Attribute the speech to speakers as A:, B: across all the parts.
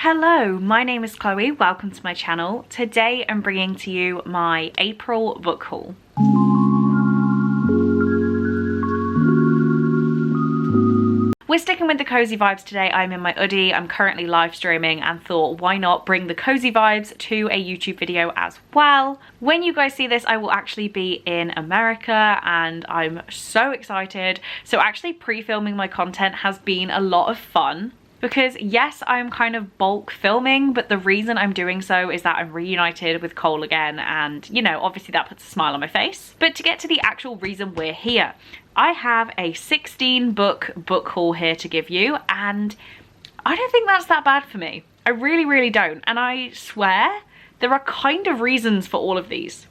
A: Hello, my name is Chloe, welcome to my channel. Today I'm bringing to you my April book haul. We're sticking with the cozy vibes today. I'm in my hoodie, I'm currently live streaming and thought why not bring the cozy vibes to a YouTube video as well. When you guys see this, I will actually be in America and I'm so excited. So actually pre-filming my content has been a lot of fun. Because yes, I'm kind of bulk filming, but the reason I'm doing so is that I'm reunited with Cole again and, you know, obviously that puts a smile on my face. But to get to the actual reason we're here, I have a 16 book haul here to give you, and I don't think that's that bad for me. I really don't, and I swear there are kind of reasons for all of these.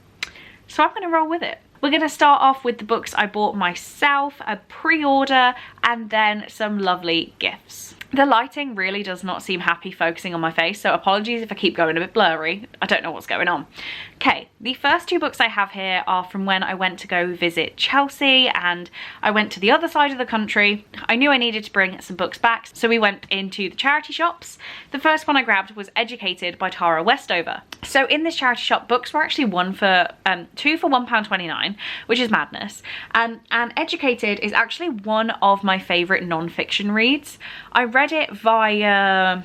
A: So I'm gonna roll with it. We're gonna start off with the books I bought myself, a pre-order, and then some lovely gifts. The lighting really does not seem happy focusing on my face, so apologies if I keep going a bit blurry. I don't know what's going on. Okay, the first two books I have here are from when I went to go visit Chelsea and I went to the other side of the country. I knew I needed to bring some books back, so we went into the charity shops. The first one I grabbed was Educated by Tara Westover. So in this charity shop, books were actually two for £1.29, which is madness. And Educated is actually one of my favourite non-fiction reads. I read it via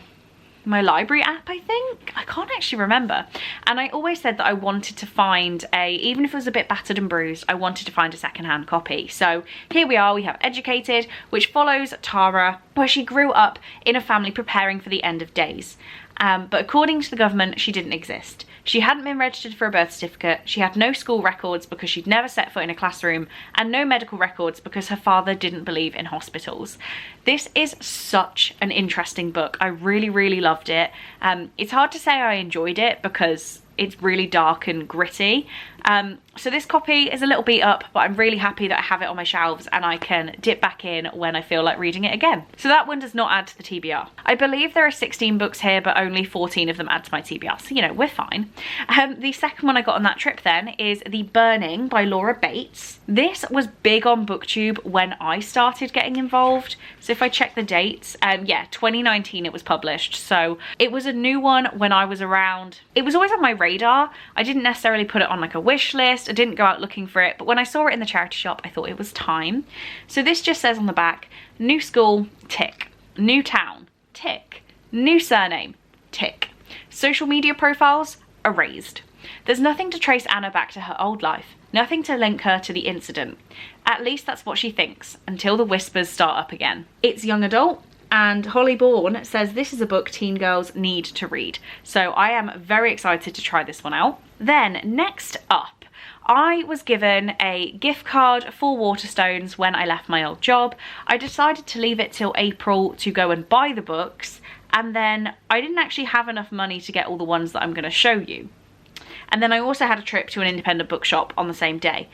A: my library app, I think. I can't actually remember. And I always said that I wanted to find even if it was a bit battered and bruised, I wanted to find a secondhand copy. So here we are, we have Educated, which follows Tara, where she grew up in a family preparing for the end of days. But according to the government, she didn't exist. She hadn't been registered for a birth certificate, she had no school records because she'd never set foot in a classroom, and no medical records because her father didn't believe in hospitals. This is such an interesting book. I really loved it. It's hard to say I enjoyed it because it's really dark and gritty. So this copy is a little beat up, but I'm really happy that I have it on my shelves and I can dip back in when I feel like reading it again. So that one does not add to the TBR. I believe there are 16 books here, but only 14 of them add to my TBR, so you know, we're fine. The second one I got on that trip then is The Burning by Laura Bates. This was big on BookTube when I started getting involved. So if I check the dates, yeah, 2019 it was published. So it was a new one when I was around. It was always on my radar. I didn't necessarily put it on like a wish list. I didn't go out looking for it, but when I saw it in the charity shop, I thought it was time. So this just says on the back, new school, tick. New town, tick. New surname, tick. Social media profiles, erased. There's nothing to trace Anna back to her old life. Nothing to link her to the incident. At least that's what she thinks, until the whispers start up again. It's young adult, and Holly Bourne says this is a book teen girls need to read. So I am very excited to try this one out. Then next up, I was given a gift card for Waterstones when I left my old job. I decided to leave it till April to go and buy the books, and then I didn't actually have enough money to get all the ones that I'm going to show you. And then I also had a trip to an independent bookshop on the same day.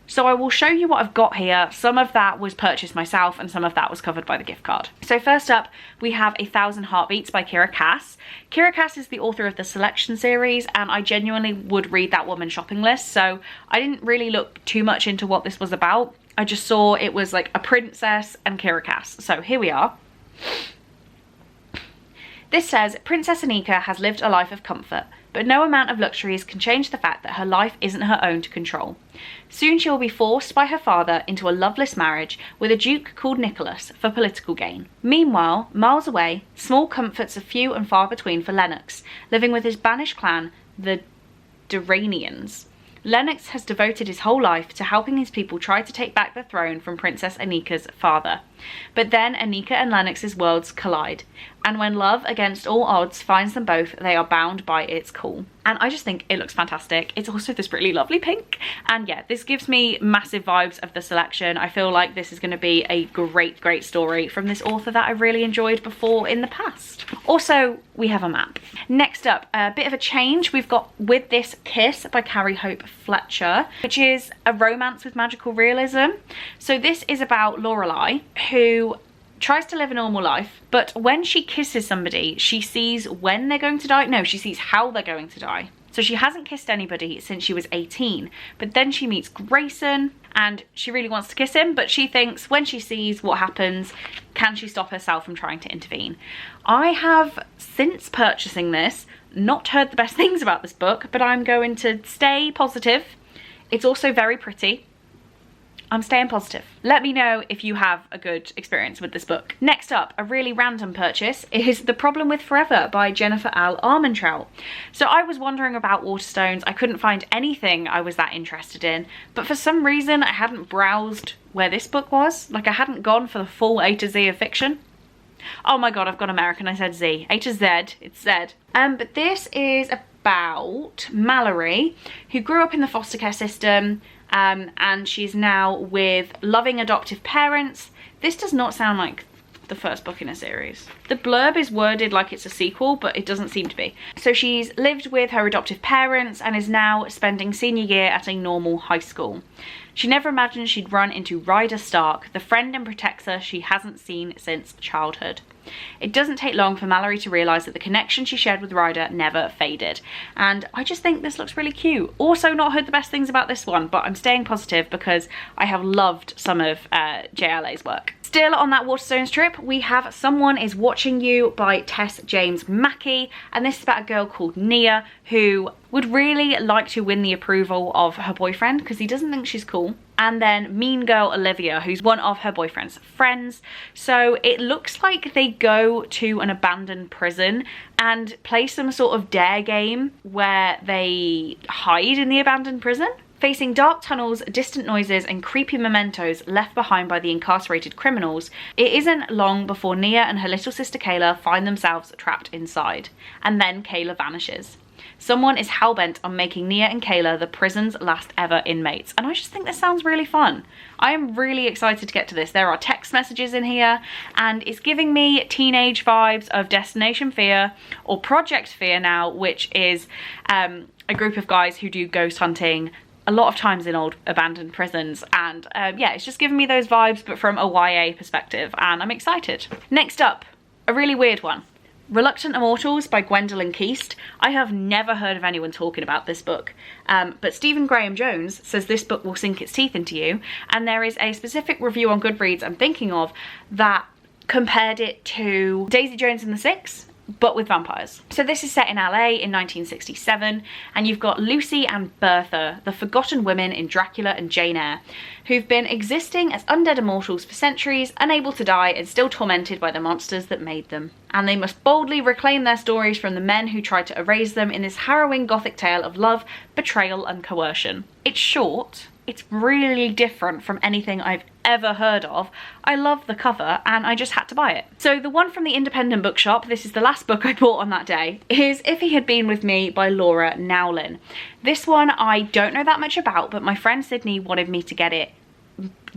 A: So I will show you what I've got here. Some of that was purchased myself and some of that was covered by the gift card. So first up, we have 1,000 Heartbeats by Kira Cass. Kira Cass is the author of the Selection series, and I genuinely would read that woman's shopping list. So I didn't really look too much into what this was about. I just saw it was like a princess and Kira Cass. So here we are. This says, Princess Anika has lived a life of comfort, but no amount of luxuries can change the fact that her life isn't her own to control. Soon she will be forced by her father into a loveless marriage with a duke called Nicholas for political gain. Meanwhile, miles away, small comforts are few and far between for Lennox, living with his banished clan, the Durranians. Lennox has devoted his whole life to helping his people try to take back the throne from Princess Anika's father. But then Anika and Lennox's worlds collide, and when love against all odds finds them both, they are bound by its call. And I just think it looks fantastic. It's also this really lovely pink, and yeah, this gives me massive vibes of the Selection. I feel like this is going to be a great story from this author that I really enjoyed before in the past. Also, we have a map. Next up, a bit of a change. We've got With This Kiss by Carrie Hope Fletcher, which is a romance with magical realism. So this is about Lorelai, who tries to live a normal life, but when she kisses somebody, she sees when they're going to die. No, she sees how they're going to die. So she hasn't kissed anybody since she was 18, but then she meets Grayson and she really wants to kiss him, but she thinks when she sees what happens, can she stop herself from trying to intervene? I have, since purchasing this, not heard the best things about this book, but I'm going to stay positive. It's also very pretty. I'm staying positive. Let me know if you have a good experience with this book. Next up, a really random purchase is The Problem with Forever by Jennifer L. Armentrout. So I was wondering about Waterstones. I couldn't find anything I was that interested in, but for some reason I hadn't browsed where this book was. Like, I hadn't gone for the full A to Z of fiction. Oh my god, I've gone American, I said Z. A to Z, it's Z. But this is about Mallory, who grew up in the foster care system, and she's now with loving adoptive parents. This does not sound like the first book in a series. The blurb is worded like it's a sequel, but it doesn't seem to be. So she's lived with her adoptive parents and is now spending senior year at a normal high school. She never imagined she'd run into Ryder Stark, the friend and protector she hasn't seen since childhood. It doesn't take long for Mallory to realise that the connection she shared with Ryder never faded. And I just think this looks really cute. Also, not heard the best things about this one, but I'm staying positive because I have loved some of JLA's work. Still on that Waterstones trip, we have Someone Is Watching You by Tess James Mackey, and this is about a girl called Nia who would really like to win the approval of her boyfriend because he doesn't think she's cool. And then mean girl Olivia, who's one of her boyfriend's friends. So it looks like they go to an abandoned prison and play some sort of dare game where they hide in the abandoned prison. Facing dark tunnels, distant noises and creepy mementos left behind by the incarcerated criminals, it isn't long before Nia and her little sister Kayla find themselves trapped inside. And then Kayla vanishes. Someone is hellbent on making Nia and Kayla the prison's last ever inmates. And I just think this sounds really fun. I am really excited to get to this. There are text messages in here and it's giving me teenage vibes of Destination Fear or Project Fear now, which is a group of guys who do ghost hunting a lot of times in old abandoned prisons, and yeah, it's just giving me those vibes but from a YA perspective, and I'm excited. Next up, a really weird one. Reluctant Immortals by Gwendolyn Keast. I have never heard of anyone talking about this book, but Stephen Graham Jones says this book will sink its teeth into you, and there is a specific review on Goodreads I'm thinking of that compared it to Daisy Jones and the Six, but with vampires. So this is set in LA in 1967, and you've got Lucy and Bertha, the forgotten women in Dracula and Jane Eyre, who've been existing as undead immortals for centuries, unable to die and still tormented by the monsters that made them. And they must boldly reclaim their stories from the men who tried to erase them in this harrowing gothic tale of love, betrayal and coercion. It's short. It's really different from anything I've ever heard of. I love the cover and I just had to buy it. So the one from the independent bookshop, this is the last book I bought on that day, is If He Had Been With Me by Laura Nowlin. This one I don't know that much about, but my friend Sydney wanted me to get it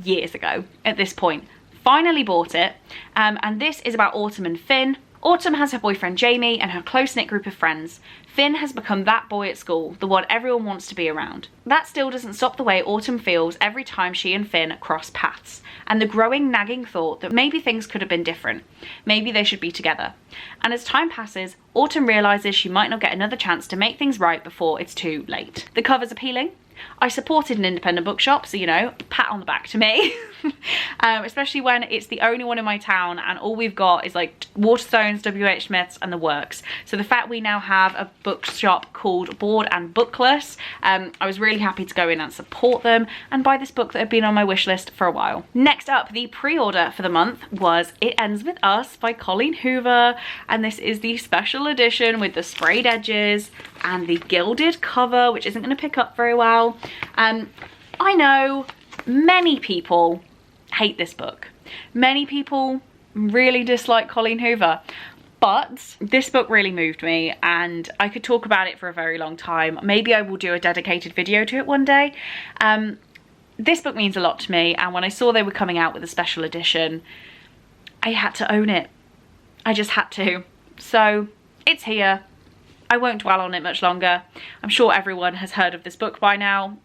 A: years ago at this point. Finally bought it, and this is about Autumn and Finn. Autumn has her boyfriend Jamie and her close-knit group of friends. Finn has become that boy at school, the one everyone wants to be around. That still doesn't stop the way Autumn feels every time she and Finn cross paths, and the growing nagging thought that maybe things could have been different. Maybe they should be together. And as time passes, Autumn realises she might not get another chance to make things right before it's too late. The cover's appealing. I supported an independent bookshop, so you know, pat on the back to me. Especially when it's the only one in my town and all we've got is like Waterstones, WH Smith's and the works. So the fact we now have a bookshop called Bored and Bookless, I was really happy to go in and support them and buy this book that had been on my wish list for a while. Next up, the pre-order for the month was It Ends With Us by Colleen Hoover, and this is the special edition with the sprayed edges and the gilded cover, which isn't going to pick up very well. I know many people hate this book. Many people really dislike Colleen Hoover, but this book really moved me and I could talk about it for a very long time. Maybe I will do a dedicated video to it one day. This book means a lot to me, and when I saw they were coming out with a special edition, I had to own it. I just had to. So it's here. I won't dwell on it much longer. I'm sure everyone has heard of this book by now.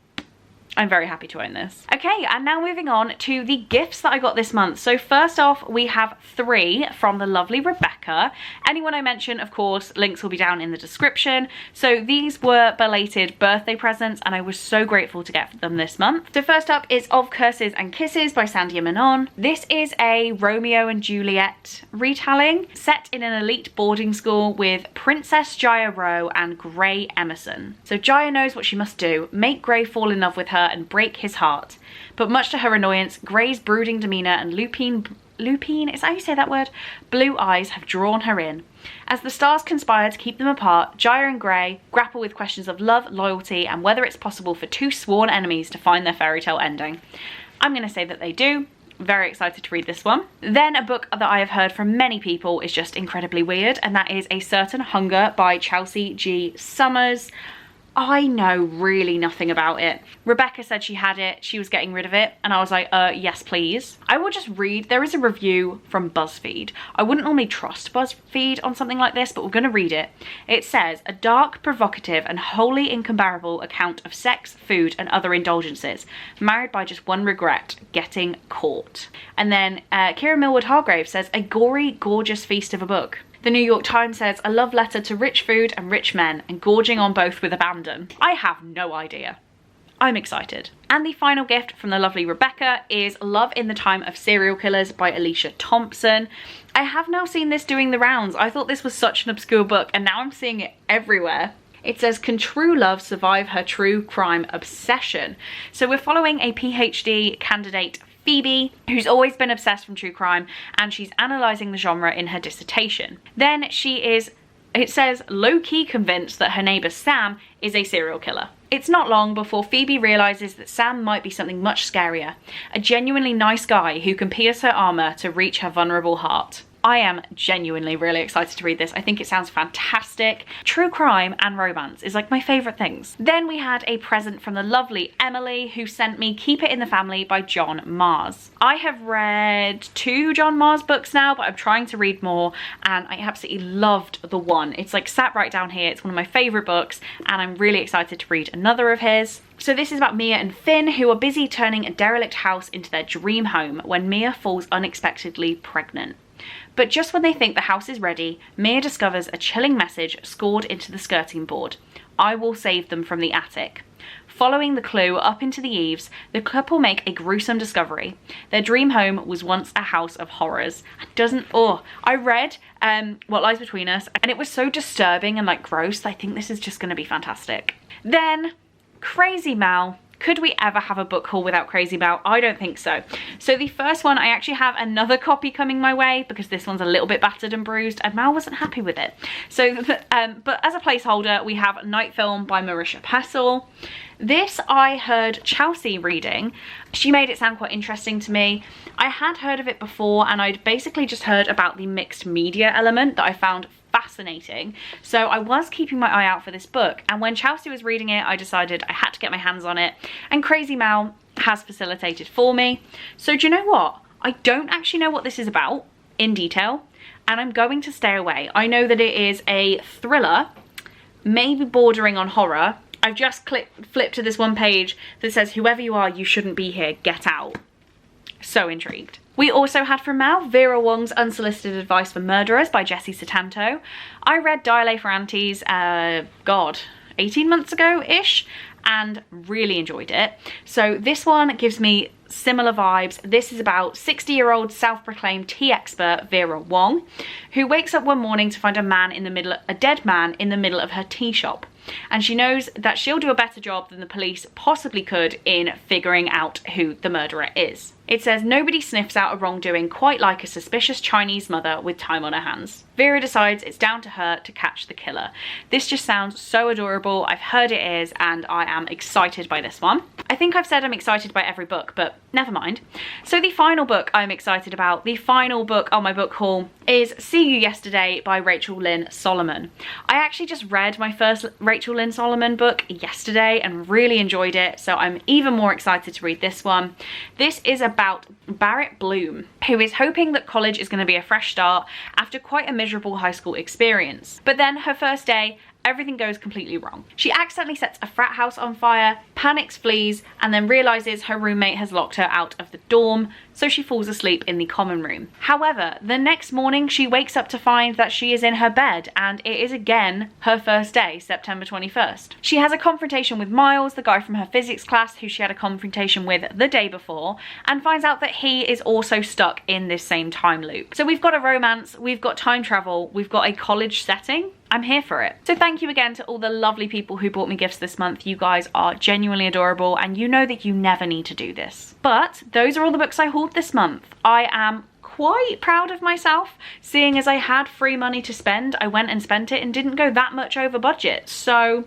A: I'm very happy to own this. Okay, and now moving on to the gifts that I got this month. So first off, we have 3 from the lovely Rebecca. Anyone I mention, of course, links will be down in the description. So these were belated birthday presents, and I was so grateful to get them this month. So first up is Of Curses and Kisses by Sandia Manon. This is a Romeo and Juliet retelling set in an elite boarding school with Princess Jaya Rowe and Gray Emerson. So Jaya knows what she must do, make Gray fall in love with her and break his heart. But much to her annoyance, Gray's brooding demeanour and lupine, is that how you say that word? Blue eyes have drawn her in. As the stars conspire to keep them apart, Jaya and Gray grapple with questions of love, loyalty, and whether it's possible for 2 sworn enemies to find their fairy tale ending. I'm going to say that they do. Very excited to read this one. Then a book that I have heard from many people is just incredibly weird, and that is A Certain Hunger by Chelsea G. Summers. I know really nothing about it. Rebecca said she had it, she was getting rid of it, and I was like, yes please. I will just read, there is a review from BuzzFeed. I wouldn't normally trust BuzzFeed on something like this, but we're gonna read it. It says, a dark, provocative, and wholly incomparable account of sex, food, and other indulgences, marred by just one regret, getting caught. And then Kira Millward Hargrave says, a gory, gorgeous feast of a book. The New York Times says, a love letter to rich food and rich men, and gorging on both with abandon. I have no idea. I'm excited. And the final gift from the lovely Rebecca is Love in the Time of Serial Killers by Alicia Thompson. I have now seen this doing the rounds. I thought this was such an obscure book, and now I'm seeing it everywhere. It says, can true love survive her true crime obsession? So we're following a PhD candidate, Phoebe, who's always been obsessed with true crime, and she's analysing the genre in her dissertation. Then she is, it says, low-key convinced that her neighbour Sam is a serial killer. It's not long before Phoebe realises that Sam might be something much scarier, a genuinely nice guy who can pierce her armour to reach her vulnerable heart. I am genuinely really excited to read this. I think it sounds fantastic. True crime and romance is like my favourite things. Then we had a present from the lovely Emily, who sent me Keep It in the Family by John Mars. I have read 2 John Mars books now, but I'm trying to read more, and I absolutely loved the one. It's like sat right down here. It's one of my favourite books, and I'm really excited to read another of his. So this is about Mia and Finn, who are busy turning a derelict house into their dream home when Mia falls unexpectedly pregnant. But just when they think the house is ready, Mia discovers a chilling message scored into the skirting board. I will save them from the attic. Following the clue up into the eaves, the couple make a gruesome discovery. Their dream home was once a house of horrors. I read What Lies Between Us, and it was so disturbing and like gross. I think this is just going to be fantastic. Then Crazy Mal. Could we ever have a book haul without Crazy Mal? I don't think so. So the first one, I actually have another copy coming my way because this one's a little bit battered and bruised, and Mal wasn't happy with it. So, but as a placeholder, we have Night Film by Marisha Pessel. This I heard Chelsea reading. She made it sound quite interesting to me. I had heard of it before, and I'd basically just heard about the mixed media element that I found fascinating. So I was keeping my eye out for this book, and when Chelsea was reading it, I decided I had to get my hands on it, and Crazy Mal has facilitated for me. So do you know what? I don't actually know what this is about in detail, and I'm going to stay away. I know that it is a thriller, maybe bordering on horror. I've just flipped to this one page that says, whoever you are, you shouldn't be here, get out. So intrigued. We also had from Mal, Vera Wong's Unsolicited Advice for Murderers by Jessie Sutanto. I read Dial A for Aunties, 18 months ago-ish, and really enjoyed it. So this one gives me similar vibes. This is about 60-year-old self-proclaimed tea expert Vera Wong, who wakes up one morning to find a dead man in the middle of her tea shop. And she knows that she'll do a better job than the police possibly could in figuring out who the murderer is. It says, nobody sniffs out a wrongdoing quite like a suspicious Chinese mother with time on her hands. Vera decides it's down to her to catch the killer. This just sounds so adorable. I've heard it is, and I am excited by this one. I think I've said I'm excited by every book, but never mind. So the final book I'm excited about, the final book on my book haul, is See You Yesterday by Rachel Lynn Solomon. I actually just read my first Rachel Lynn Solomon book yesterday and really enjoyed it, so I'm even more excited to read this one. This is about Barrett Bloom, who is hoping that college is going to be a fresh start after quite a miserable high school experience. But then her first day everything goes completely wrong. She accidentally sets a frat house on fire, panics, flees, and then realizes her roommate has locked her out of the dorm, so she falls asleep in the common room. However, the next morning she wakes up to find that she is in her bed, and it is again her first day, September 21st. She has a confrontation with Miles, the guy from her physics class who she had a confrontation with the day before, and finds out that he is also stuck in this same time loop. So we've got a romance, we've got time travel, we've got a college setting. I'm here for it. So thank you again to all the lovely people who bought me gifts this month. You guys are genuinely adorable, and you know that you never need to do this. But those are all the books I hauled this month. I am quite proud of myself, seeing as I had free money to spend. I went and spent it and didn't go that much over budget. So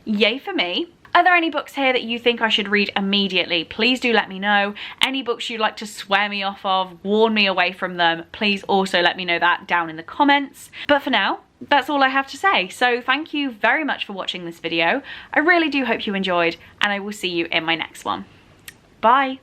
A: yay for me. Are there any books here that you think I should read immediately? Please do let me know. Any books you'd like to swear me off of, warn me away from them, please also let me know that down in the comments. But for now, that's all I have to say. So thank you very much for watching this video. I really do hope you enjoyed, and I will see you in my next one. Bye.